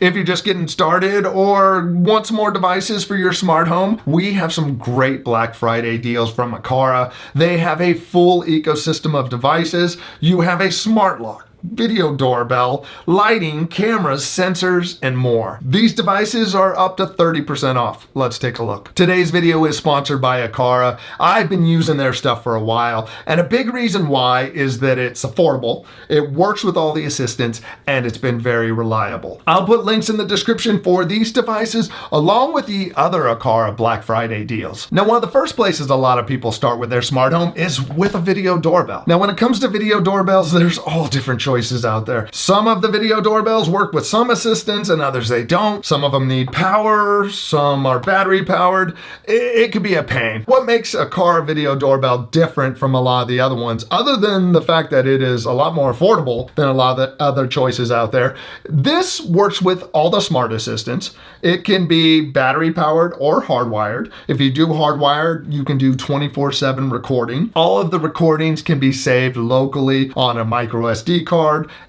If you're just getting started or want some more devices for your smart home, we have some great Black Friday deals from Aqara. They have a full ecosystem of devices. You have a smart lock, video doorbell, lighting, cameras, sensors, and more. These devices are up to 30% off. Let's take a look. Today's video is sponsored by Aqara. I've been using their stuff for a while, and a big reason why is that it's affordable, it works with all the assistants, and it's been very reliable. I'll put links in the description for these devices, along with the other Aqara Black Friday deals. Now, one of the first places a lot of people start with their smart home is with a video doorbell. Now, when it comes to video doorbells, there's all different choices out there. Some of the video doorbells work with some assistants and others they don't. Some of them need power, some are battery powered. It could be a pain. What makes a Aqara video doorbell different from a lot of the other ones, other than the fact that it is a lot more affordable than a lot of the other choices out there? This works with all the smart assistants. It can be battery powered or hardwired. If you do hardwired, you can do 24/7 recording. All of the recordings can be saved locally on a micro SD card,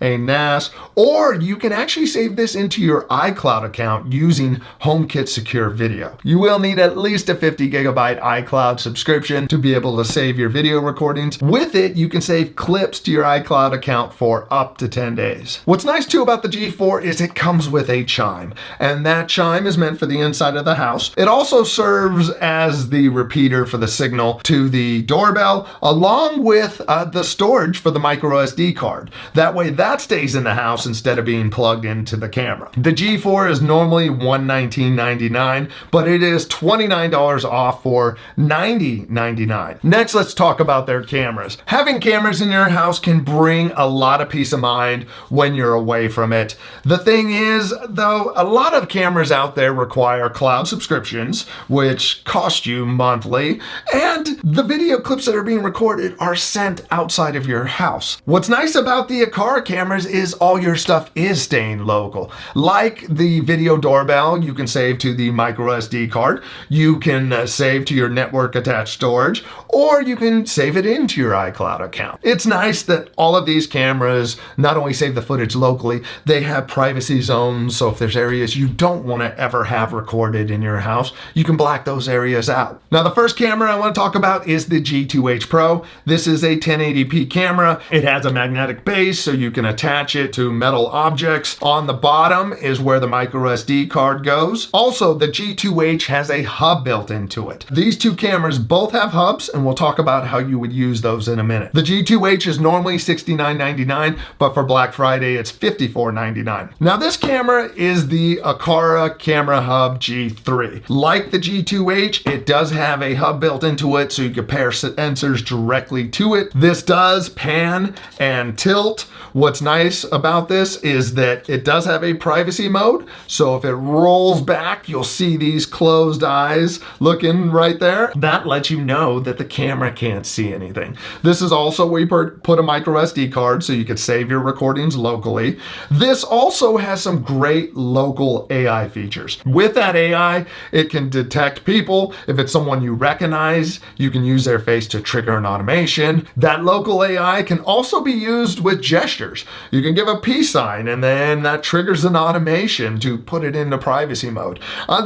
a NAS, or you can actually save this into your iCloud account using HomeKit Secure Video. You will need at least a 50 gigabyte iCloud subscription to be able to save your video recordings. With it, you can save clips to your iCloud account for up to 10 days. What's nice too about the G4 is it comes with a chime, and that chime is meant for the inside of the house. It also serves as the repeater for the signal to the doorbell, along with the storage for the micro SD card. That way that stays in the house instead of being plugged into the camera. The G4 is normally $119.99, but it is $29 off for $90.99. Next, let's talk about their cameras. Having cameras in your house can bring a lot of peace of mind when you're away from it. The thing is, though, a lot of cameras out there require cloud subscriptions, which cost you monthly, and the video clips that are being recorded are sent outside of your house. What's nice about the Aqara cameras is all your stuff is staying local. Like the video doorbell, you can save to the micro SD card, you can save to your network attached storage, or you can save it into your iCloud account. It's nice that all of these cameras not only save the footage locally, they have privacy zones, so if there's areas you don't want to ever have recorded in your house, you can black those areas out. Now, the first camera I want to talk about is the G2H Pro. This is a 1080p camera. It has a magnetic base, so you can attach it to metal objects. On the bottom is where the micro SD card goes. Also, the G2H has a hub built into it. These two cameras both have hubs, and we'll talk about how you would use those in a minute. The G2H is normally $69.99, but for Black Friday, it's $54.99. Now, this camera is the Aqara Camera Hub G3. Like the G2H, it does have a hub built into it, so you can pair sensors directly to it. This does pan and tilt. What's nice about this is that it does have a privacy mode, so if it rolls back, you'll see these closed eyes looking right there. That lets you know that the camera can't see anything. This is also where you put a micro SD card so you can save your recordings locally. This also has some great local AI features. With that AI, it can detect people. If it's someone you recognize, you can use their face to trigger an automation. That local AI can also be used with gestures. You can give a peace sign and then that triggers an automation to put it into privacy mode.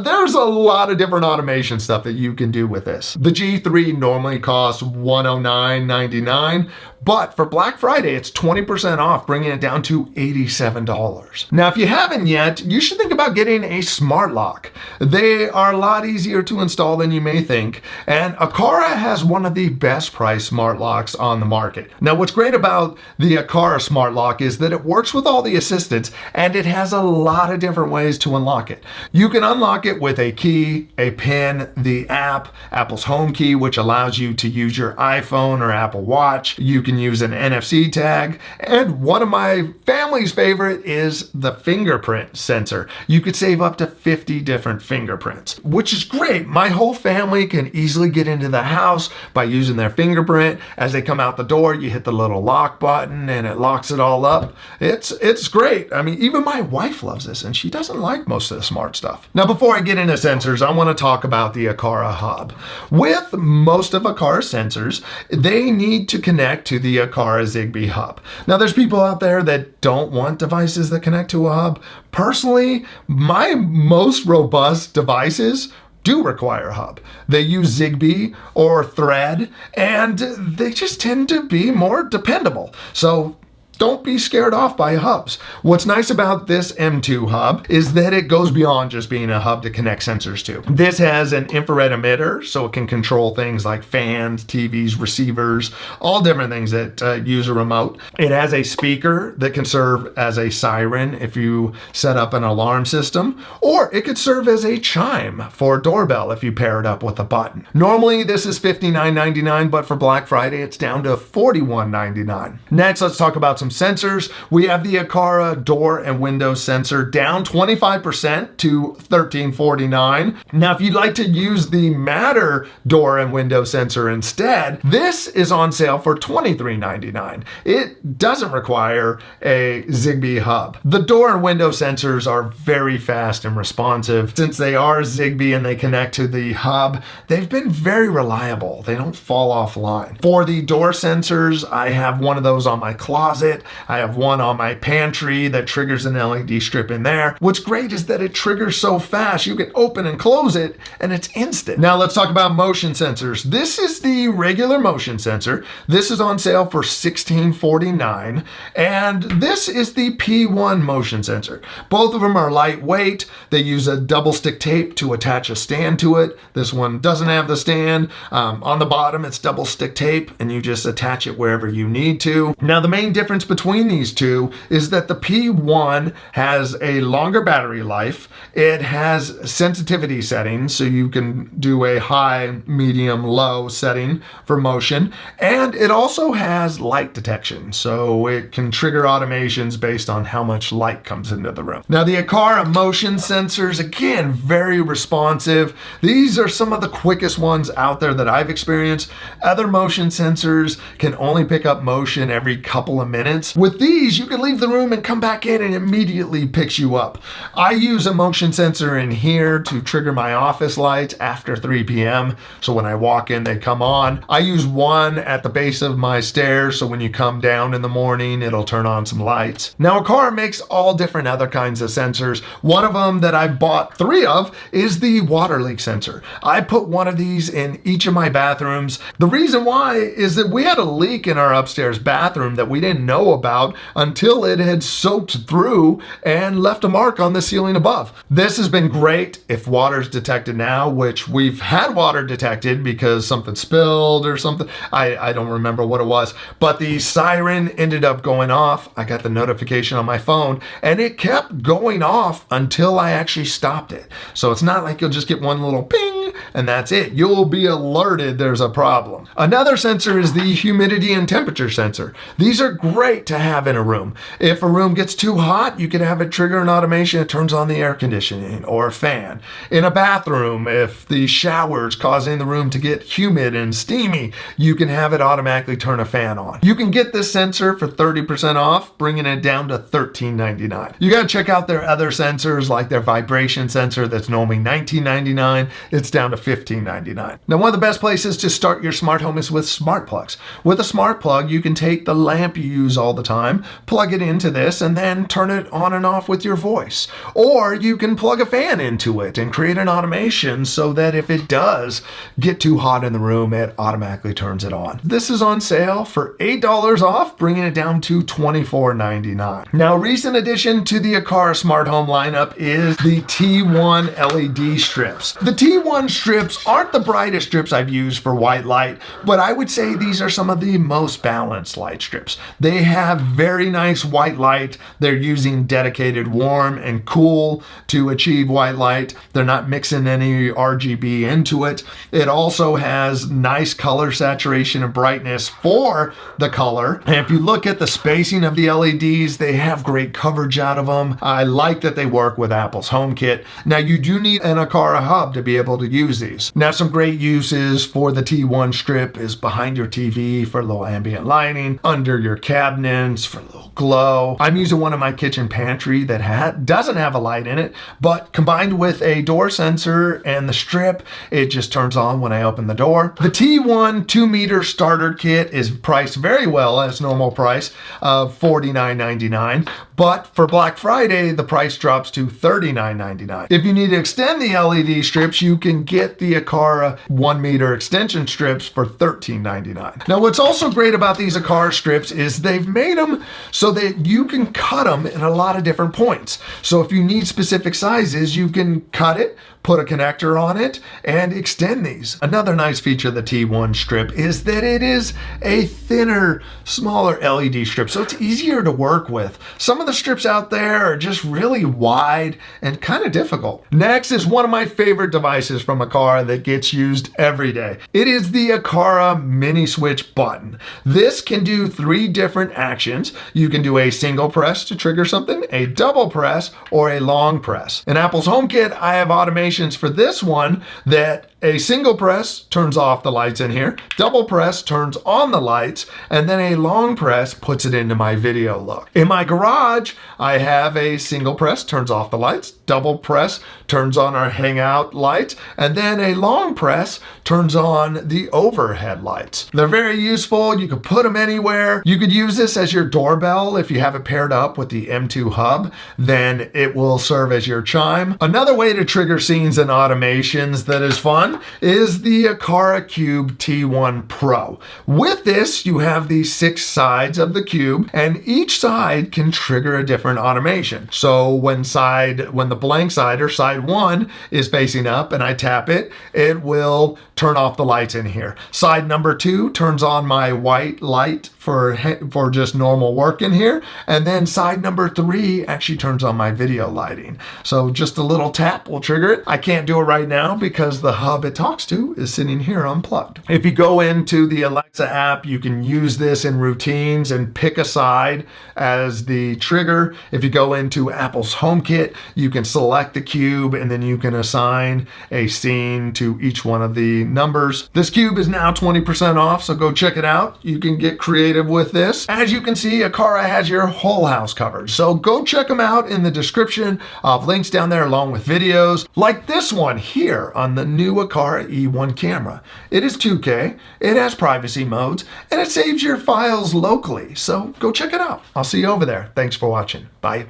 There's a lot of different automation stuff that you can do with this. The G3 normally costs $109.99, but for Black Friday, it's 20% off, bringing it down to $87. Now, if you haven't yet, you should think about getting a smart lock. They are a lot easier to install than you may think, and Aqara has one of the best priced smart locks on the market. Now, what's great about the Aqara smart lock is that it works with all the assistants, and it has a lot of different ways to unlock it. You can unlock it with a key, a pin, the app, Apple's Home Key, which allows you to use your iPhone or Apple Watch. You can use an NFC tag, and one of my family's favorite is the fingerprint sensor. You could save up to 50 different fingerprints, which is great. My whole family can easily get into the house by using their fingerprint. As they come out the door, you hit the little lock button and it locks it all up. It's great. I mean, even my wife loves this, and she doesn't like most of the smart stuff. Now, before I get into sensors, I want to talk about the Aqara Hub. With most of Aqara sensors, they need to connect to the Aqara Zigbee hub. Now, there's people out there that don't want devices that connect to a hub. Personally, my most robust devices do require a hub. They use Zigbee or Thread, and they just tend to be more dependable. So don't be scared off by hubs. What's nice about this M2 hub is that it goes beyond just being a hub to connect sensors to. This has an infrared emitter, so it can control things like fans, TVs, receivers, all different things that use a remote. It has a speaker that can serve as a siren if you set up an alarm system, or it could serve as a chime for a doorbell if you pair it up with a button. Normally, this is $59.99, but for Black Friday, it's down to $41.99. Next, let's talk about some sensors. We have the Aqara door and window sensor down 25% to $13.49. Now, if you'd like to use the Matter door and window sensor instead, this is on sale for $23.99. It doesn't require a Zigbee hub. The door and window sensors are very fast and responsive. Since they are Zigbee and they connect to the hub, they've been very reliable. They don't fall offline. For the door sensors, I have one of those on my closet. I have one on my pantry that triggers an LED strip in there. What's great is that it triggers so fast, you can open and close it and it's instant. Now let's talk about motion sensors. This is the regular motion sensor. This is on sale for $16.49, and this is the P1 motion sensor. Both of them are lightweight. They use a double stick tape to attach a stand to it. This one doesn't have the stand. On the bottom, it's double stick tape, and you just attach it wherever you need to. Now, the main difference between these two is that the P1 has a longer battery life. It has sensitivity settings, so you can do a high, medium, low setting for motion. And it also has light detection, so it can trigger automations based on how much light comes into the room. Now, the Aqara motion sensors, again, very responsive. These are some of the quickest ones out there that I've experienced. Other motion sensors can only pick up motion every couple of minutes. With these, you can leave the room and come back in and immediately picks you up. I use a motion sensor in here to trigger my office lights after 3 p.m. So when I walk in, they come on. I use one at the base of my stairs, so when you come down in the morning, it'll turn on some lights. Now, Aqara makes all different other kinds of sensors. One of them that I bought 3 of is the water leak sensor. I put one of these in each of my bathrooms. The reason why is that we had a leak in our upstairs bathroom that we didn't know about until it had soaked through and left a mark on the ceiling above. This has been great if water's detected now, which we've had water detected because something spilled or something. I don't remember what it was, but the siren ended up going off. I got the notification on my phone and it kept going off until I actually stopped it. So it's not like you'll just get one little ping and that's it. You'll be alerted there's a problem. Another sensor is the humidity and temperature sensor. These are great to have in a room. If a room gets too hot, you can have it trigger an automation that turns on the air conditioning or a fan. In a bathroom, if the shower's causing the room to get humid and steamy, you can have it automatically turn a fan on. You can get this sensor for 30% off, bringing it down to $13.99. You gotta check out their other sensors, like their vibration sensor that's normally $19.99. It's down to $15.99. Now, one of the best places to start your smart home is with smart plugs. With a smart plug, you can take the lamp you use all the time, plug it into this, and then turn it on and off with your voice. Or you can plug a fan into it and create an automation so that if it does get too hot in the room, it automatically turns it on. This is on sale for $8 off, bringing it down to $24.99. Now, a recent addition to the Aqara smart home lineup is the T1 LED strips. The T1 strips aren't the brightest strips I've used for white light, but I would say these are some of the most balanced light strips. They have very nice white light. They're using dedicated warm and cool to achieve white light. They're not mixing any RGB into it. It also has nice color saturation and brightness for the color. And if you look at the spacing of the LEDs, they have great coverage out of them. I like that they work with Apple's HomeKit. Now, you do need an Aqara Hub to be able to use use these. Now, some great uses for the T1 strip is behind your TV for a little ambient lighting, under your cabinets for a little glow. I'm using one in my kitchen pantry that doesn't have a light in it, but combined with a door sensor and the strip, it just turns on when I open the door. The T1 2-meter starter kit is priced very well at its normal price of $49.99, but for Black Friday, the price drops to $39.99. If you need to extend the LED strips, you can get the Aqara 1-meter extension strips for $13.99. Now, what's also great about these Aqara strips is they've made them so that you can cut them in a lot of different points. So if you need specific sizes, you can cut it, put a connector on it, and extend these. Another nice feature of the T1 strip is that it is a thinner, smaller LED strip, so it's easier to work with. Some of the strips out there are just really wide and kind of difficult. Next is one of my favorite devices from Aqara that gets used every day. It is the Aqara mini switch button. This can do 3 different actions. You can do a single press to trigger something, a double press, or a long press. In Apple's HomeKit, I have automations for this one that a single press turns off the lights in here, double press turns on the lights, and then a long press puts it into my video look. In my garage, I have a single press turns off the lights, double press turns on our hangout lights, and then a long press turns on the overhead lights. They're very useful. You could put them anywhere. You could use this as your doorbell if you have it paired up with the M2 hub, then it will serve as your chime. Another way to trigger scenes and automations that is fun is the Aqara Cube T1 Pro. With this, you have the 6 sides of the cube, and each side can trigger a different automation. So when the blank side or side 1 is facing up and I tap it, it will turn off the lights in here. Side number 2 turns on my white light for just normal work in here, and then side number 3 actually turns on my video lighting. So just a little tap will trigger it. I can't do it right now because the hub it talks to is sitting here unplugged. If you go into the Alexa app, you can use this in routines and pick a side as the trigger. If you go into Apple's HomeKit, you can select the cube and then you can assign a scene to each one of the numbers. This cube is now 20% off, so go check it out. You can get creative with this. As you can see, Aqara has your whole house covered, so go check them out in the description. I'll have links down there along with videos like this one here on the new Aqara E1 camera. It is 2K, it has privacy modes, and it saves your files locally, so go check it out. I'll see you over there. Thanks for watching. Bye.